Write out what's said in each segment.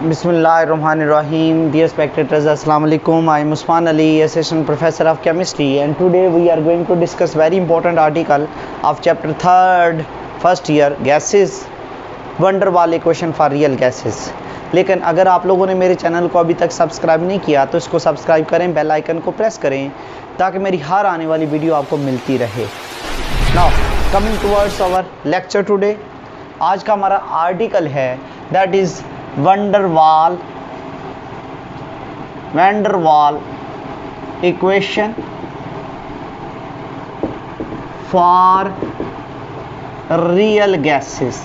Bismillahirrahmanirrahim. Dear spectators, Assalamu alaikum. I am Usman Ali, Assistant Professor of Chemistry, and today we are going to discuss very important article of chapter 3rd, first year, gases, van der Waals equation for real gases. लेकिन अगर आप लोगों ने मेरे channel को अभी तक subscribe नहीं किया तो इसको सब्सक्राइब करें, बेल आइकन को प्रेस करें ताकि मेरी हर आने वाली वीडियो आपको मिलती रहे. Now coming towards our lecture today, आज का हमारा आर्टिकल है that is van der Waals equation for real gases.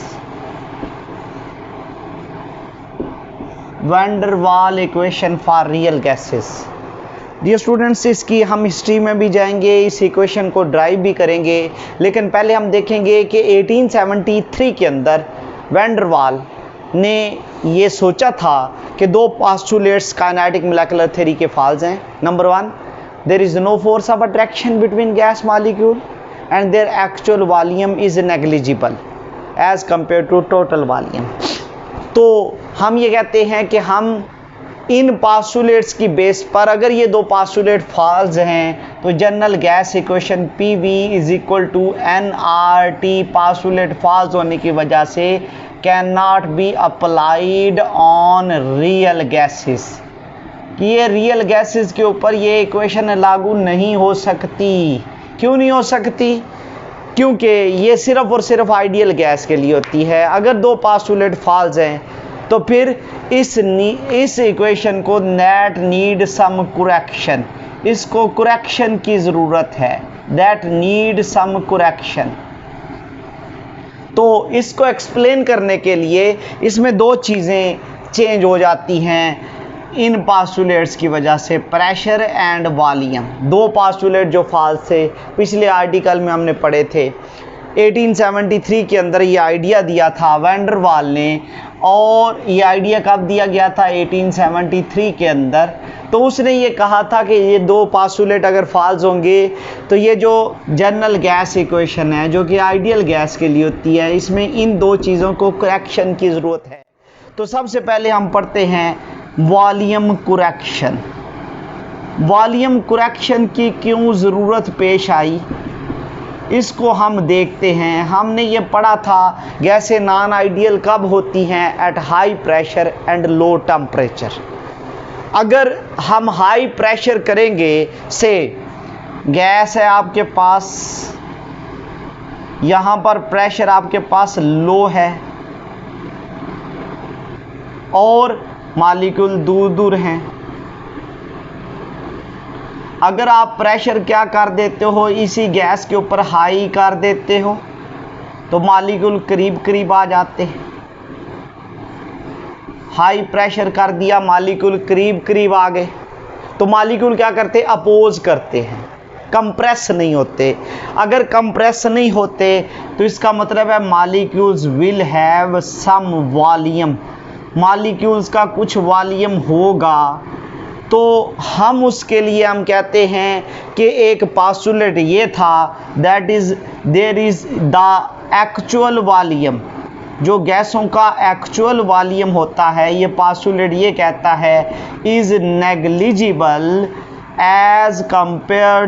van der Waals equation for real gases. Dear students, इसकी हम हिस्ट्री में भी जाएंगे, इस इक्वेशन को ड्राइव भी करेंगे, लेकिन पहले हम देखेंगे कि 1873 के अंदर van der Waals ने ये सोचा था कि दो पोस्टुलेट्स काइनेटिक मोलेकुलर थ्योरी के फॉल्स हैं. Number 1, there is no force of attraction between gas molecule and their actual volume is negligible as compared to total volume. तो हम ये कहते हैं कि हम इन पोस्टुलेट्स की बेस पर अगर ये दो पोस्टुलेट फॉल्स हैं तो general gas equation PV is equal to nRT postulate false होने की वजह से can not be applied on real gases. कि ये रियल गैसेस के ऊपर ये इक्वेशन लागू नहीं हो सकती. क्यों नहीं हो सकती? क्योंकि ये सिर्फ और सिर्फ आइडियल गैस के लिए होती है. अगर दो पोस्टुलेट फॉल्स हैं तो फिर इस इक्वेशन को दैट नीड सम करेक्शन, इसको करेक्शन की ज़रूरत है. That need some correction. तो इसको एक्सप्लेन करने के लिए इसमें दो चीज़ें चेंज हो जाती हैं इन पोस्टुलेट्स की वजह से, प्रेशर एंड वॉल्यूम. दो पोस्टुलेट जो फॉल्स थे पिछले आर्टिकल में हमने पढ़े थे. 1873 के अंदर ये आइडिया दिया था van der Waals ने, और ये आइडिया कब दिया गया था? 1873 के अंदर. तो उसने ये कहा था कि ये दो पोस्टुलेट अगर फॉल्स होंगे तो ये जो जनरल गैस इक्वेशन है जो कि आइडियल गैस के लिए होती है, इसमें इन दो चीज़ों को करेक्शन की ज़रूरत है. तो सबसे पहले हम पढ़ते हैं वॉल्यूम करेक्शन. वॉल्यूम करेक्शन की क्यों ज़रूरत पेश आई, इसको हम देखते हैं. हमने ये पढ़ा था गैसें नॉन आइडियल कब होती हैं? At high pressure and low temperature. अगर हम हाई प्रेशर करेंगे, से गैस है आपके पास, यहाँ पर प्रेशर आपके पास लो है और मॉलिक्यूल दूर दूर हैं. अगर आप प्रेशर क्या कर देते हो, इसी गैस के ऊपर हाई कर देते हो तो मॉलिक्यूल करीब करीब आ जाते हैं. हाई प्रेशर कर दिया, मॉलिक्यूल करीब करीब आ गए, तो मॉलिक्यूल क्या करते? अपोज करते हैं, कंप्रेस नहीं होते. अगर कंप्रेस नहीं होते तो इसका मतलब है molecules will have some volume, molecules का कुछ वॉल्यूम होगा. तो हम उसके लिए हम कहते हैं कि एक पोस्टुलेट ये था that is there is the actual volume. जो गैसों का एक्चुअल वॉल्यूम होता है, ये पोस्टुलेट ये कहता है is negligible as compared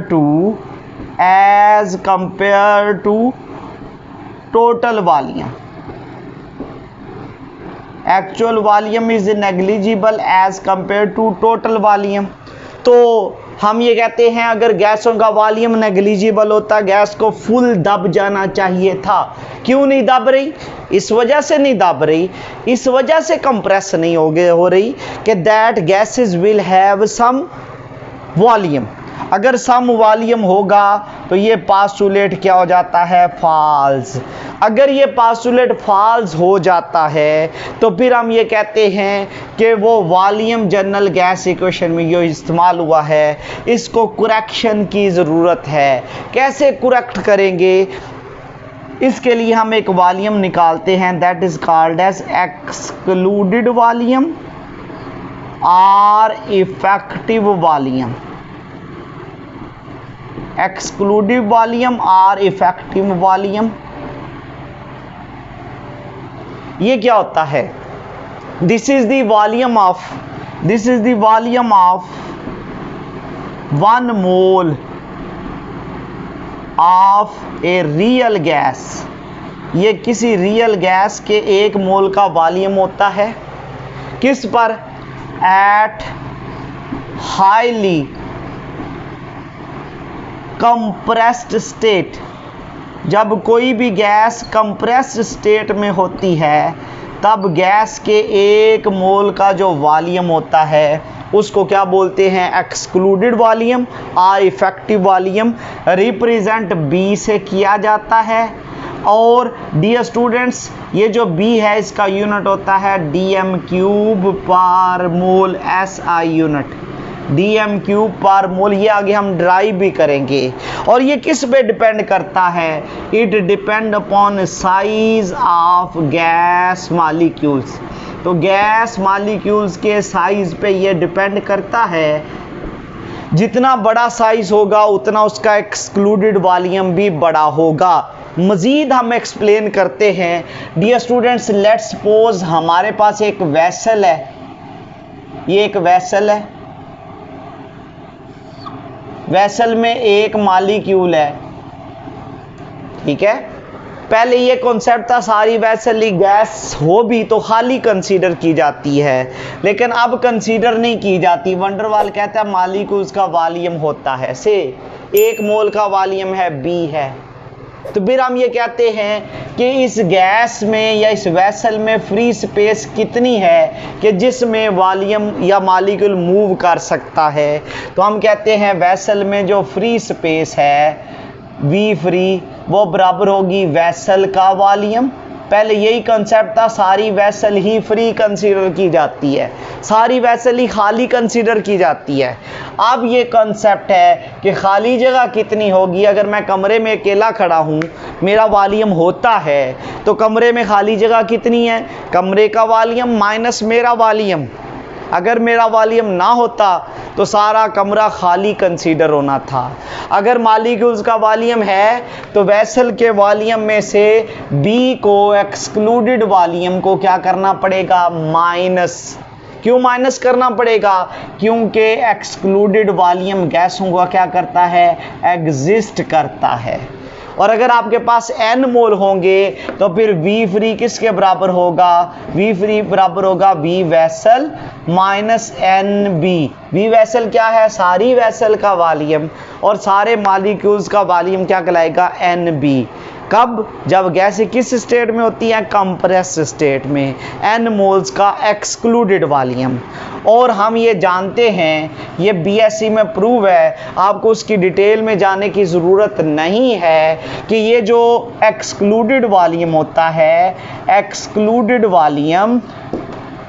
to total volume. Actual volume is negligible as compared to total volume. तो हम ये कहते हैं अगर गैसों का वॉल्यूम नेग्लिजिबल होता, गैस को फुल दब जाना चाहिए था. क्यों नहीं दब रही? इस वजह से नहीं दब रही, इस वजह से कंप्रेस नहीं हो रही कि that gases will have some volume. अगर सम वॉल्यूम होगा तो ये पोस्टुलेट क्या हो जाता है? फॉल्स. अगर ये पोस्टुलेट फॉल्स हो जाता है तो फिर हम ये कहते हैं कि वो वॉल्यूम जनरल गैस इक्वेशन में जो इस्तेमाल हुआ है इसको करेक्शन की ज़रूरत है. कैसे करेक्ट करेंगे? इसके लिए हम एक वॉल्यूम निकालते हैं that is called as excluded volume और इफेक्टिव वॉल्यूम. एक्सक्लूडिव वॉल्यूम और इफेक्टिव वॉल्यूम. ये क्या होता है? This is the volume of 1 mole of a real gas. ये किसी रियल गैस के 1 मोल का वॉल्यूम होता है किस पर? At highly compressed state. जब कोई भी गैस कंप्रेस्ड स्टेट में होती है तब गैस के 1 मोल का जो वॉल्यूम होता है उसको क्या बोलते हैं? एक्सक्लूडेड वॉल्यूम और इफेक्टिव वॉल्यूम रिप्रेजेंट बी से किया जाता है। और डियर स्टूडेंट्स, ये जो बी है इसका यूनिट होता है dm³ पर मोल SI यूनिट, dm³ पर मोल। ये आगे हम ड्राइव भी करेंगे। और ये किस पे डिपेंड करता है? It depend upon size of gas molecules. तो गैस मॉलिक्यूल्स के साइज पे ये डिपेंड करता है। जितना बड़ा साइज होगा उतना उसका एक्सक्लूडेड वॉल्यूम भी बड़ा होगा। मज़ीद हम एक्सप्लेन करते हैं। डियर स्टूडेंट्स, लेट्स सपोज हमारे पास एक वेसल है। ये एक वेसल है, वेसल में 1 मॉलिक्यूल है, ठीक है। पहले ये कॉन्सेप्ट था सारी वेसल ही गैस हो भी तो खाली कंसीडर की जाती है, लेकिन अब कंसीडर नहीं की जाती। वंडरवाल कहता है मॉलिक्यूल्स का वॉल्यूम होता है से 1 मोल का वॉल्यूम है B है। तो फिर हम ये कहते हैं कि इस गैस में या इस वेसल में फ्री स्पेस कितनी है कि जिसमें वॉल्यूम या मॉलिक्यूल मूव कर सकता है। तो हम कहते हैं वेसल में जो फ्री स्पेस है V फ्री वो बराबर होगी वेसल का वॉल्यूम। पहले यही कंसेप्ट था, सारी वेसल ही फ्री कंसीडर की जाती है, सारी वेसल ही खाली कंसीडर की जाती है। अब ये कंसेप्ट है कि खाली जगह कितनी होगी। अगर मैं कमरे में अकेला खड़ा हूँ, मेरा वॉल्यूम होता है, तो कमरे में खाली जगह कितनी है? कमरे का वॉल्यूम माइनस मेरा वॉल्यूम। अगर मेरा वॉल्यूम ना होता तो सारा कमरा खाली कंसीडर होना था। अगर मॉलिक्यूल्स का वॉल्यूम है तो वेसल के वॉल्यूम में से B को एक्सक्लूडेड वॉल्यूम को क्या करना पड़ेगा? माइनस। क्यों माइनस करना पड़ेगा? क्योंकि एक्सक्लूडेड वॉल्यूम गैसों का क्या करता है? एग्जिस्ट करता है। और अगर आपके पास n मोल होंगे तो फिर V फ्री किसके बराबर होगा? V फ्री बराबर होगा V vessel minus NB। V vessel क्या है? सारी वेसल का वॉल्यूम, और सारे मॉलिक्यूल्स का वॉल्यूम क्या कहलाएगा? NB। कब? जब गैस किस स्टेट में होती है? कंप्रेस्ड स्टेट में। n मोल्स का एक्सक्लूडेड वॉल्यूम। और हम ये जानते हैं, ये BSc में प्रूव है, आपको उसकी डिटेल में जाने की ज़रूरत नहीं है कि ये जो एक्सक्लूडेड वॉल्यूम होता है, एक्सक्लूडेड वॉल्यूम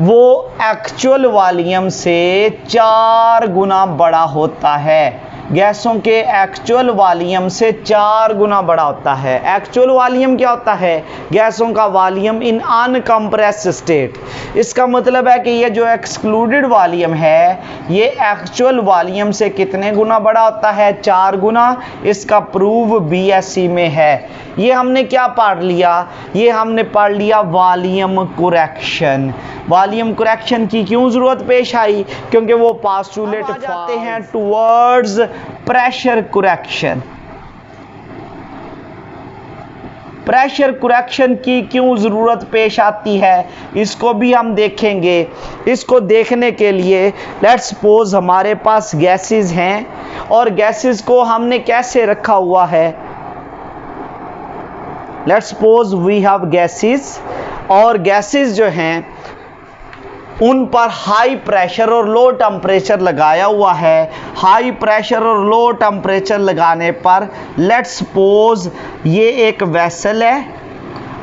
वो एक्चुअल वॉल्यूम से 4 गुना बड़ा होता है। गैसों के एक्चुअल वॉल्यूम से 4 गुना बड़ा होता है। एक्चुअल वॉल्यूम क्या होता है? गैसों का वॉल्यूम इन अनकंप्रेस्ड स्टेट। इसका मतलब है कि ये जो एक्सक्लूडेड वॉल्यूम है ये एक्चुअल वॉल्यूम से कितने गुना बड़ा होता है? 4 गुना। इसका प्रूव BSc में है। ये हमने क्या पढ़ लिया? ये हमने पढ़ लिया वॉल्यूम करेक्शन। वॉल्यूम करेक्शन की क्यों जरूरत पेश आई? क्योंकि वो पोस्टुलेट जाते हैं towards pressure correction. Pressure correction की क्यों ज़रूरत पेश आती है इसको भी हम देखेंगे। इसको देखने के लिए लेट्स सपोज हमारे पास गैसेस हैं और गैसेस को हमने कैसे रखा हुआ है। Let's suppose we have gases, और गैसेस जो हैं उन पर हाई प्रेशर और लो टेम्परेचर लगाया हुआ है। हाई प्रेशर और लो टेम्परेचर लगाने पर लेट्स सपोज ये एक वेसल है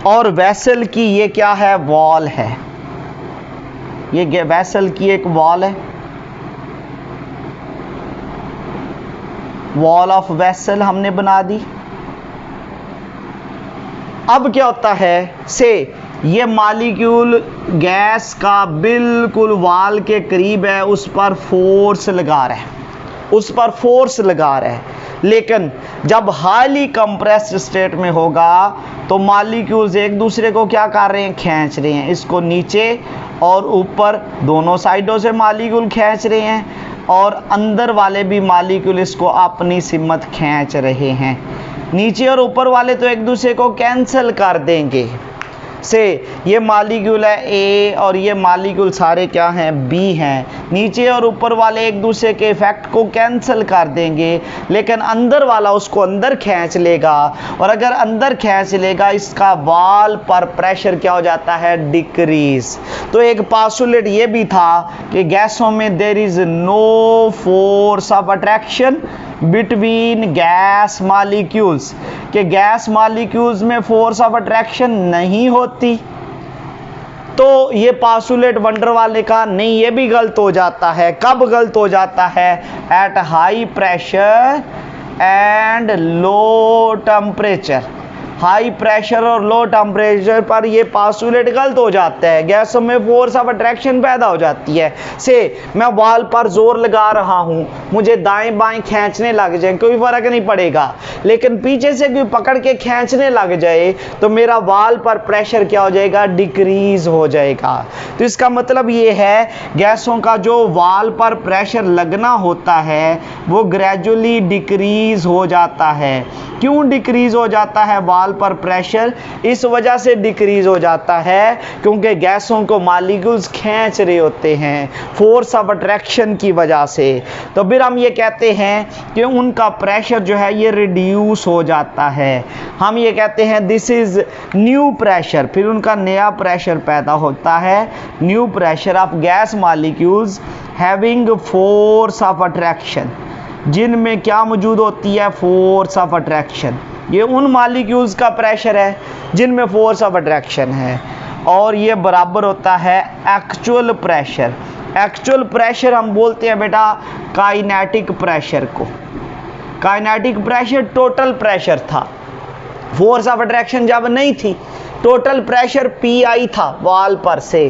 और वेसल की ये क्या है? वॉल है। ये वेसल की एक वॉल है, वॉल ऑफ वेसल हमने बना दी। अब क्या होता है से ये मॉलिक्यूल गैस का बिल्कुल वॉल के करीब है, उस पर फोर्स लगा रहा है, उस पर फोर्स लगा रहा है। लेकिन जब हाईली कंप्रेस्ड स्टेट में होगा तो मॉलिक्यूल्स एक दूसरे को क्या कर रहे हैं? खींच रहे हैं, इसको नीचे और ऊपर दोनों साइडों से मॉलिक्यूल खींच रहे हैं और अंदर वाले भी मॉलिक्यूल इसको अपनी सिमत खींच रहे हैं। नीचे और ऊपर वाले तो एक दूसरे को कैंसिल कर देंगे से ये मॉलिक्यूल है ए और ये मॉलिक्यूल सारे क्या हैं बी हैं। नीचे और ऊपर वाले एक दूसरे के इफेक्ट को कैंसिल कर देंगे, लेकिन अंदर वाला उसको अंदर खींच लेगा और अगर अंदर खींच लेगा इसका वॉल पर प्रेशर क्या हो जाता है डिक्रीज। तो एक पॉस्टुलेट ये भी था कि गैसों में there is no force of attraction between gas molecules, कि गैस मॉलिक्यूल्स में फोर्स ऑफ अट्रैक्शन नहीं होती। तो ये पॉस्टुलेट वंडर वाले का नहीं, ये भी गलत हो जाता है। कब गलत हो जाता है? At high pressure and low temperature. High pressure और लो टेम्परेचर पर ये पॉस्टुलेट गलत हो जाता है, गैसों में फोर्स ऑफ अट्रैक्शन पैदा हो जाती है। से मैं वॉल पर जोर लगा रहा हूँ, मुझे दाएं बाएं खींचने लग जाए कोई फर्क नहीं पड़ेगा, लेकिन पीछे से कोई पकड़ के खींचने लग जाए तो मेरा वॉल पर प्रेशर क्या हो जाएगा? डिक्रीज हो जाएगा। तो इसका मतलब ये है गैसों का जो वॉल पर प्रेशर लगना होता है वो ग्रेजुअली डिक्रीज हो जाता है। क्यों डिक्रीज हो जाता है वॉल पर प्रेशर? इस वजह से डिक्रीज हो जाता है क्योंकि गैसों को मॉलिक्यूल्स खींच रहे होते हैं फोर्स ऑफ अट्रैक्शन की वजह से। तो फिर हम ये कहते हैं कि उनका प्रेशर जो है ये रिड्यूस हो जाता है। हम ये कहते हैं दिस इज न्यू प्रेशर, फिर उनका नया प्रेशर पैदा होता है, new pressure of gas molecules having force of attraction, जिनमें क्या मौजूद होती है? Force of attraction. ये उन मॉलिक्यूल्स का प्रेशर है जिनमें फोर्स ऑफ अट्रैक्शन है और ये बराबर होता है एक्चुअल प्रेशर। एक्चुअल प्रेशर हम बोलते हैं बेटा काइनेटिक प्रेशर को। काइनेटिक प्रेशर टोटल प्रेशर था, फोर्स ऑफ अट्रैक्शन जब नहीं थी, टोटल प्रेशर पी था, वॉल पर से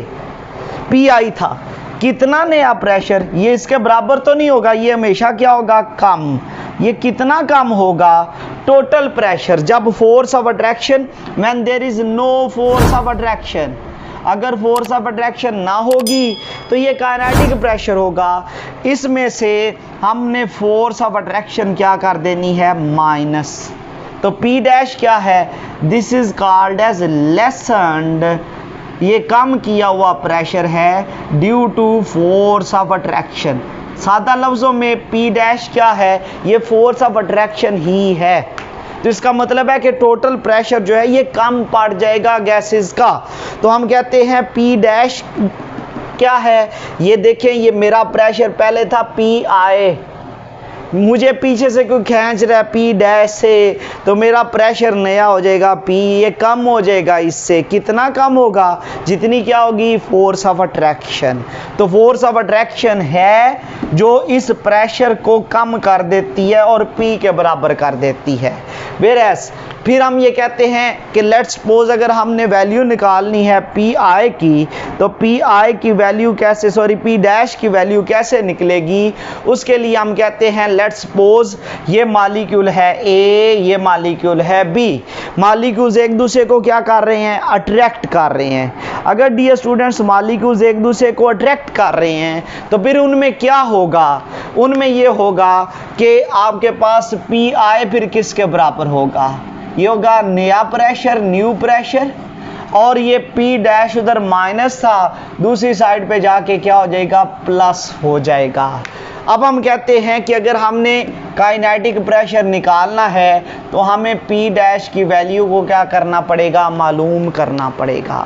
पी था। कितना नया प्रेशर? ये इसके बराबर तो नहीं होगा, ये हमेशा क्या होगा? कम। ये कितना कम होगा? टोटल प्रेशर जब force of attraction, when there is no force of attraction. अगर फोर्स ऑफ अट्रैक्शन ना होगी तो ये काइनेटिक प्रेशर होगा। इसमें से हमने फोर्स ऑफ अट्रैक्शन क्या कर देनी है? माइनस। तो पी डैश क्या है? This is called as lessened, ये कम किया हुआ प्रेशर है due to force of attraction. सादा लफ्जों में पी डैश क्या है? ये फोर्स ऑफ अट्रैक्शन ही है। तो इसका मतलब है कि टोटल प्रेशर जो है ये कम पड़ जाएगा गैसेस का। तो हम कहते हैं पी डैश क्या है? ये देखें, ये मेरा प्रेशर पहले था पी आई, मुझे पीछे से कोई खींच रहा है पी डैश से, तो मेरा प्रेशर नया हो जाएगा पी, ये कम हो जाएगा इससे। कितना कम होगा? जितनी क्या होगी? Force of attraction. तो फोर्स ऑफ अट्रैक्शन है जो इस प्रेशर को कम कर देती है और पी के बराबर कर देती है। वेयरएज फिर हम ये कहते हैं कि लेट्स सपोज अगर हमने वैल्यू निकालनी है पी आई की, तो पी आई की वैल्यू कैसे, सॉरी पी डैश की वैल्यू कैसे निकलेगी? उसके लिए हम कहते हैं लेट्स सपोज ये मॉलिक्यूल है ए, ये मॉलिक्यूल है बी। मॉलिक्यूल्स एक दूसरे को क्या कर रहे हैं? अट्रैक्ट कर रहे हैं। अगर डियर स्टूडेंट्स मॉलिक्यूल्स एक दूसरे को अट्रैक्ट कर रहे हैं तो फिर उनमें क्या होगा? उनमें ये होगा कि आपके पास पी आई फिर किसके बराबर होगा? ये होगा नया प्रेशर, न्यू प्रेशर, और ये पी डैश उधर माइनस था, दूसरी साइड पे जाके क्या हो जाएगा? प्लस हो जाएगा। अब हम कहते हैं कि अगर हमने काइनेटिक प्रेशर निकालना है तो हमें पी डैश की वैल्यू को क्या करना पड़ेगा? मालूम करना पड़ेगा।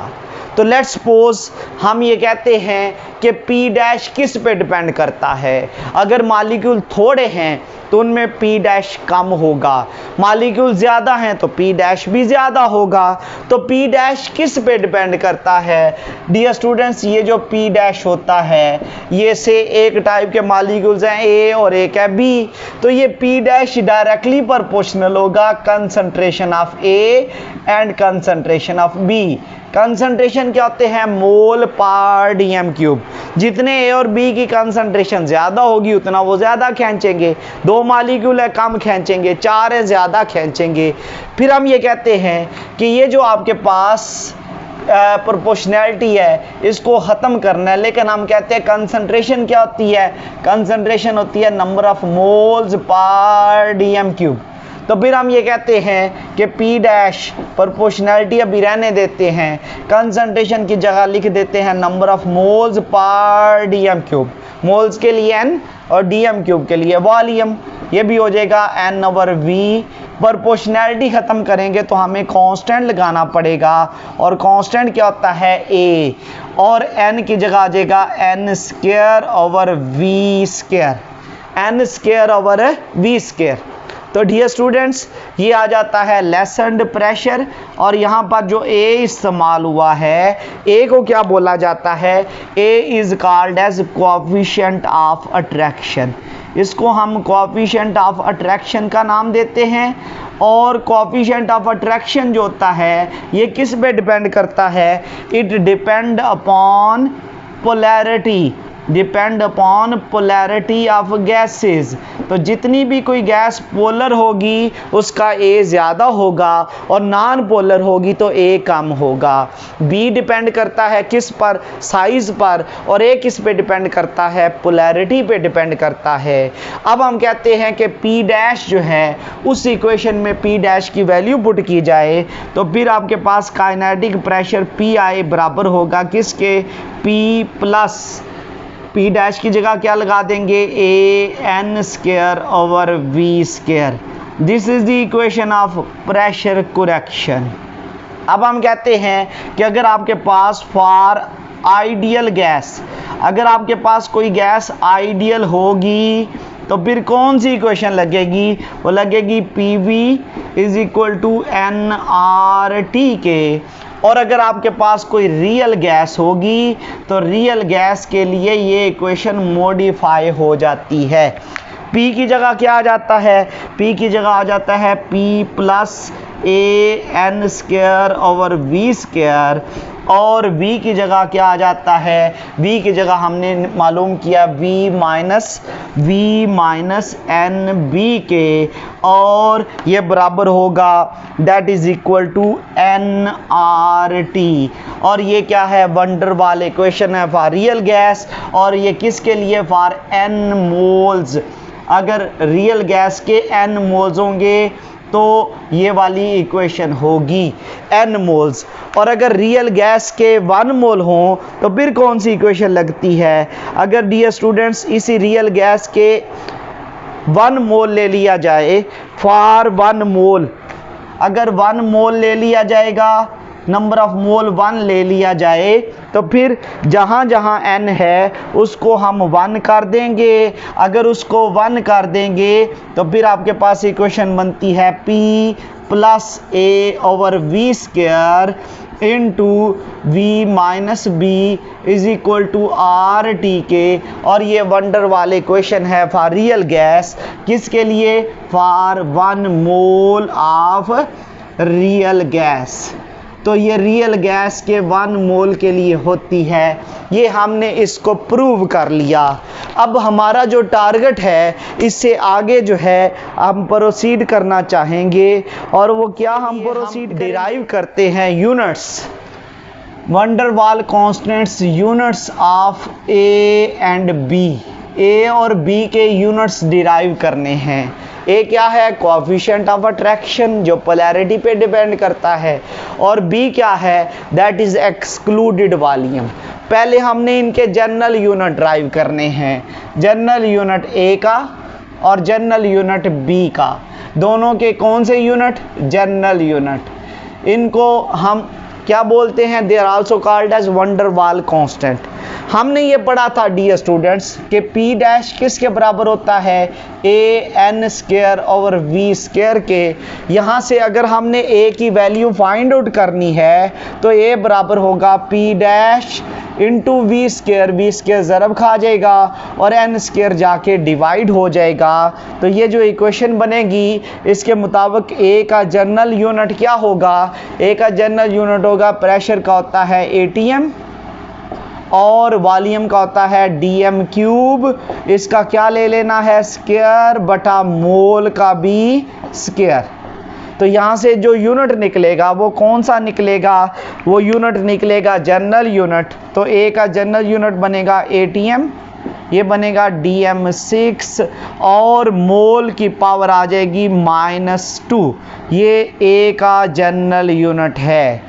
तो लेट्स सपोज हम ये कहते हैं कि पी डैश किस पे डिपेंड करता है? अगर मॉलिक्यूल थोड़े हैं तो उनमें पी डैश कम होगा, मॉलिक्यूल ज़्यादा हैं तो पी डैश भी ज़्यादा होगा। तो पी डैश किस पे डिपेंड करता है? डियर स्टूडेंट्स ये जो पी डैश होता है ये से एक टाइप के मॉलिक्यूल्स हैं ए और एक है बी, तो ये पी डैश डायरेक्टली प्रोपोर्शनल होगा concentration of A and concentration of B. Concentration क्या होते हैं? मोल पर डीएम क्यूब। जितने ए और बी की कंसंट्रेशन ज़्यादा होगी उतना वो ज़्यादा खींचेंगे। दो मॉलिक्यूल है कम खींचेंगे, चार है ज़्यादा खींचेंगे। फिर हम ये कहते हैं कि ये जो आपके पास प्रोपोर्शनैलिटी है, इसको ख़त्म करना है। लेकिन हम कहते हैं कंसंट्रेशन क्या होती है, कंसंट्रेशन होती है number of moles per DM cube. तो फिर हम ये कहते हैं कि P डैश प्रोपोर्शनैलिटी अभी रहने देते हैं, कंसंट्रेशन की जगह लिख देते हैं number of moles per DM cube, moles के लिए n और डीएम क्यूब के लिए वॉल्यूम, ये भी हो जाएगा n/v। प्रोपोर्शनैलिटी ख़त्म करेंगे तो हमें कांस्टेंट लगाना पड़ेगा, और कांस्टेंट क्या होता है a, और n की जगह आ जाएगा n²/v², n²/v²। तो डियर स्टूडेंट्स, ये आ जाता है लेसन्ड प्रेशर, और यहाँ पर जो A इस्तेमाल हुआ है, A को क्या बोला जाता है, A is called as coefficient of attraction. इसको हम कोएफिशिएंट ऑफ अट्रैक्शन का नाम देते हैं। और कोएफिशिएंट ऑफ अट्रैक्शन जो होता है ये किस पे डिपेंड करता है, it depend upon polarity, depend upon polarity of gases. तो जितनी भी कोई गैस पोलर होगी उसका A ज़्यादा होगा, और नॉन पोलर होगी तो A कम होगा। B डिपेंड करता है किस पर, साइज़ पर, और A किस पे डिपेंड करता है, पोलैरिटी पे डिपेंड करता है। अब हम कहते हैं कि P डैश जो है उस इक्वेशन में P डैश की वैल्यू पुट की जाए तो फिर आपके पास काइनेटिक प्रेशर PI बराबर होगा किसके, P डैश की जगह क्या लगा देंगे, AN²/V²। This is the equation of pressure correction. अब हम कहते हैं कि अगर आपके पास फॉर आइडियल गैस, अगर आपके पास कोई गैस आइडियल होगी तो फिर कौन सी इक्वेशन लगेगी, वो लगेगी PV = nRT के। और अगर आपके पास कोई रियल गैस होगी तो रियल गैस के लिए ये इक्वेशन मॉडिफाई हो जाती है। P की जगह क्या आ जाता है, P की जगह आ जाता है P + AN²/V², और V की जगह क्या आ जाता है, V की जगह हमने मालूम किया V - NB के, और ये बराबर होगा that is equal to nRT। और ये क्या है, वंडर वाल इक्वेशन है फॉर रियल गैस, और ये किसके लिए, फॉर n मोल्स। अगर रियल गैस के n मोल्स होंगे तो ये वाली इक्वेशन होगी n मोल्स, और अगर रियल गैस के 1 मोल हों तो फिर कौन सी इक्वेशन लगती है। अगर डियर स्टूडेंट्स इसी रियल गैस के 1 मोल ले लिया जाए, फॉर 1 मोल, अगर 1 मोल ले लिया जाएगा, नंबर ऑफ मोल 1 ले लिया जाए, तो फिर जहाँ जहाँ n है उसको हम 1 कर देंगे। अगर उसको 1 कर देंगे तो फिर आपके पास इक्वेशन बनती है P + A/V² into V - B = RT के, और ये वंडर वाले इक्वेशन है फॉर रियल गैस, किसके लिए, for 1 mole of real gas. तो ये रियल गैस के 1 मोल के लिए होती है। ये हमने इसको प्रूव कर लिया। अब हमारा जो टारगेट है, इससे आगे जो है हम प्रोसीड करना चाहेंगे, और वो क्या, हम प्रोसीड डिराइव करते हैं यूनिट्स, वंडर वाल constants, units of A and B। A और B के यूनिट्स डिराइव करने हैं। A क्या है, कोएफिशिएंट ऑफ अट्रैक्शन जो पोलैरिटी पे डिपेंड करता है, और B क्या है, दैट इज एक्सक्लूडेड वॉल्यूम। पहले हमने इनके जनरल यूनिट ड्राइव करने हैं, जनरल यूनिट A का और जनरल यूनिट B का, दोनों के कौन से यूनिट, जनरल यूनिट। इनको हम क्या बोलते हैं, they are also called as van der Waals constant. हमने ये पढ़ा था डियर स्टूडेंट्स कि P डैश किसके बराबर होता है, AN²/V² के। यहाँ से अगर हमने A की वैल्यू फाइंड आउट करनी है तो A बराबर होगा P dash into V², V² ज़रब खा जाएगा और n² जाके डिवाइड हो जाएगा। तो ये जो इक्वेशन बनेगी इसके मुताबिक A का जनरल यूनिट क्या होगा, A का जनरल यूनिट होगा, प्रेशर का होता है ATM और वॉल्यूम का होता है dm³। इसका क्या ले लेना है, स्क्वायर बटा मोल का भी स्क्वायर। तो यहाँ से जो यूनिट निकलेगा वो कौन सा निकलेगा, वो यूनिट निकलेगा जनरल यूनिट। तो ए का जनरल यूनिट बनेगा ATM, ये बनेगा DM6 और मोल की पावर आ जाएगी -2। ये ए का जनरल यूनिट है।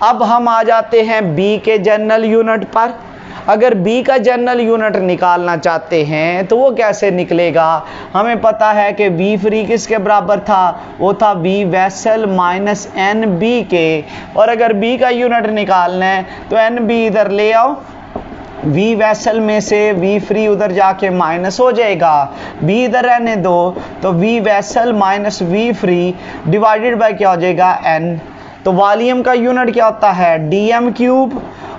अब हम आ जाते हैं बी के जनरल यूनिट पर। अगर बी का जनरल यूनिट निकालना चाहते हैं तो वो कैसे निकलेगा, हमें पता है कि बी फ्री किसके बराबर था, वो था V vessel minus N B के। और अगर बी का यूनिट निकालना है तो एन बी इधर ले आओ, वी वेसल में से वी फ्री उधर जाके माइनस हो जाएगा, बी इधर रहने दो, तो V vessel minus V free divided by क्या हो जाएगा एन। तो वॉल्यूम का यूनिट क्या होता है DM³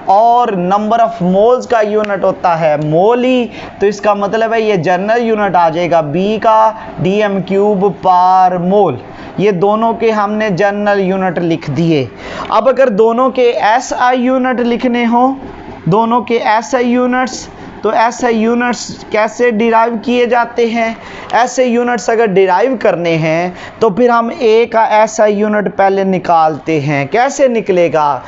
और नंबर ऑफ मोल्स का यूनिट होता है मोली। तो इसका मतलब है ये जनरल यूनिट आ जाएगा बी का DM³ पर मोल। ये दोनों के हमने जनरल यूनिट लिख दिए। अब अगर दोनों के SI यूनिट लिखने हो, दोनों के SI यूनिट्स, तो SI यूनिट्स कैसे डिराइव किए जाते हैं, ऐसे यूनिट्स अगर डिराइव करने हैं तो फिर हम A का SI यूनिट पहले निकालते हैं। कैसे निकलेगा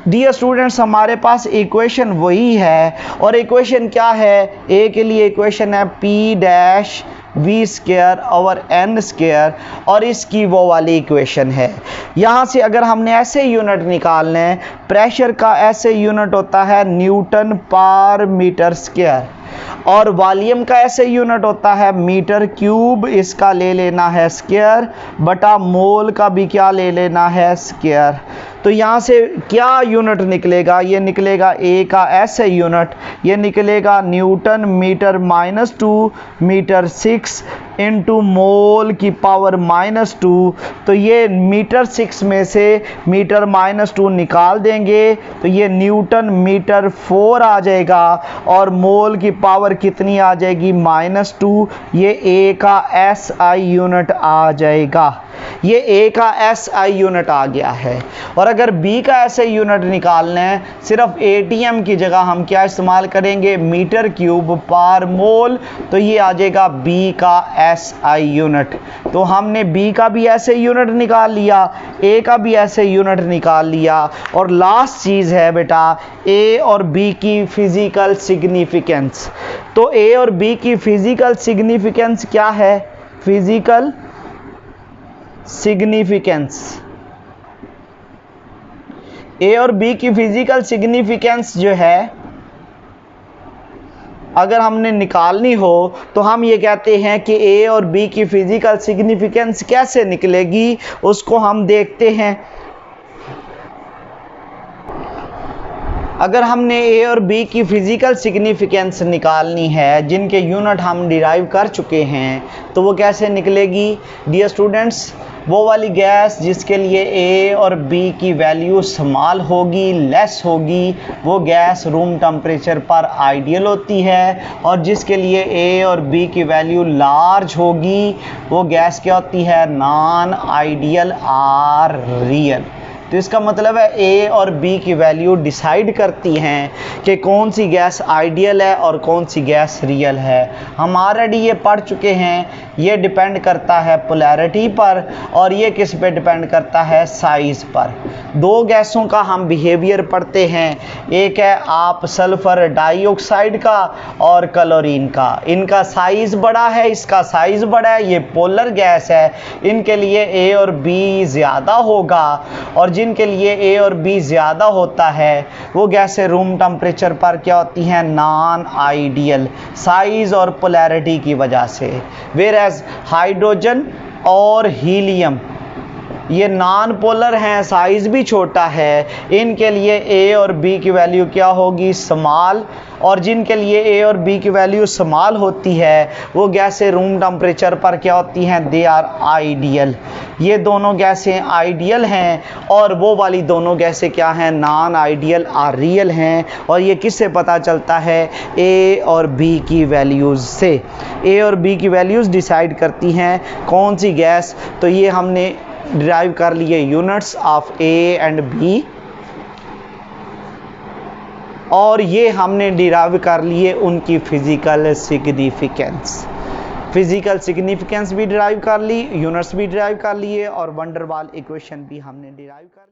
डियर स्टूडेंट्स, हमारे पास इक्वेशन वही है, और इक्वेशन क्या है, A के लिए इक्वेशन है P-V²/N², और इसकी वो वाली इक्वेशन है। यहाँ से अगर हमने ऐसे यूनिट निकालने हैं, प्रेशर का ऐसे यूनिट होता है न्यूटन पर मीटर स्क्वायर, और वॉल्यूम का ऐसे यूनिट होता है मीटर क्यूब, इसका ले लेना है स्क्वायर, बटा मोल का भी क्या ले लेना है स्क्वायर। तो यहाँ से क्या यूनिट निकलेगा, ये निकलेगा ए का ऐसे यूनिट, ये निकलेगा newton metre -2 metre 6 into mole की पावर -2। तो ये मीटर 6 में से मीटर -2 निकाल देंगे तो ये न्यूटन मीटर 4 आ जाएगा, और मोल की पावर कितनी आ जाएगी -2। ये ए का SI यूनिट आ जाएगा, ये ए का SI यूनिट आ गया है। और अगर बी का SI यूनिट निकालना है, सिर्फ ATM की जगह हम क्या इस्तेमाल करेंगे, मीटर क्यूब पर मोल, तो ये आ जाएगा बी का SI यूनिट। तो हमने बी का भी SI यूनिट निकाल लिया, ए का भी SI यूनिट निकाल लिया, और लास्ट चीज़ है बेटा ए और बी की फिजिकल सिग्निफिकेंस। तो ए और बी की फिजिकल सिग्निफिकेंस क्या है, फिजिकल सिग्निफिकेंस, ए और बी की फिजिकल सिग्निफिकेंस जो है अगर हमने निकालनी हो तो हम ये कहते हैं कि ए और बी की फिजिकल सिग्निफिकेंस कैसे निकलेगी, उसको हम देखते हैं। अगर हमने ए और बी की फिजिकल सिग्निफिकेंस निकालनी है, जिनके यूनिट हम डिराइव कर चुके हैं, तो वो कैसे निकलेगी डियर स्टूडेंट्स, वो वाली गैस जिसके लिए ए और बी की वैल्यू स्मॉल होगी, लेस होगी, वो गैस रूम टेम्परेचर पर आइडियल होती है, और जिसके लिए ए और बी की वैल्यू लार्ज होगी, वो गैस क्या होती है, नॉन आइडियल आर रियल। तो इसका मतलब है ए और बी की वैल्यू डिसाइड करती हैं कि कौन सी गैस आइडियल है और कौन सी गैस रियल है। हम ऑलरेडी ये पढ़ चुके हैं, ये डिपेंड करता है पोलैरिटी पर, और ये किस पे डिपेंड करता है, साइज़ पर। दो गैसों का हम बिहेवियर पढ़ते हैं, एक है आप सल्फ़र डाइऑक्साइड का और क्लोरीन का। इनका साइज़ बड़ा है, इसका साइज़ बड़ा है, ये पोलर गैस है, इनके लिए ए और बी ज़्यादा होगा, और जिनके लिए ए और बी ज़्यादा होता है वो गैसें रूम टेम्परेचर पर क्या होती हैं, नॉन आइडियल, साइज़ और पोलैरिटी की वजह से। वेयर एज हाइड्रोजन और हीलियम ये नॉन पोलर हैं, साइज़ भी छोटा है, इनके लिए ए और बी की वैल्यू क्या होगी, स्मॉल, और जिनके लिए ए और बी की वैल्यू स्मॉल होती है वो गैसें रूम टेम्परेचर पर क्या होती हैं, दे आर आइडियल। ये दोनों गैसें आइडियल हैं, और वो वाली दोनों गैसें क्या हैं, नॉन आइडियल आर रियल हैं। और ये किससे पता चलता है, ए और बी की वैल्यूज़ से। ए और बी की वैल्यूज़ डिसाइड करती हैं कौन सी गैस। तो ये हमने डिराइव कर लिए units of A and B, और ये हमने डिराइव कर लिए उनकी फिजिकल सिग्निफिकेंस। फिजिकल सिग्निफिकेंस भी डिराइव कर ली, यूनिट्स भी डिराइव कर लिए और वंडरवाल इक्वेशन भी हमने डिराइव कर ली।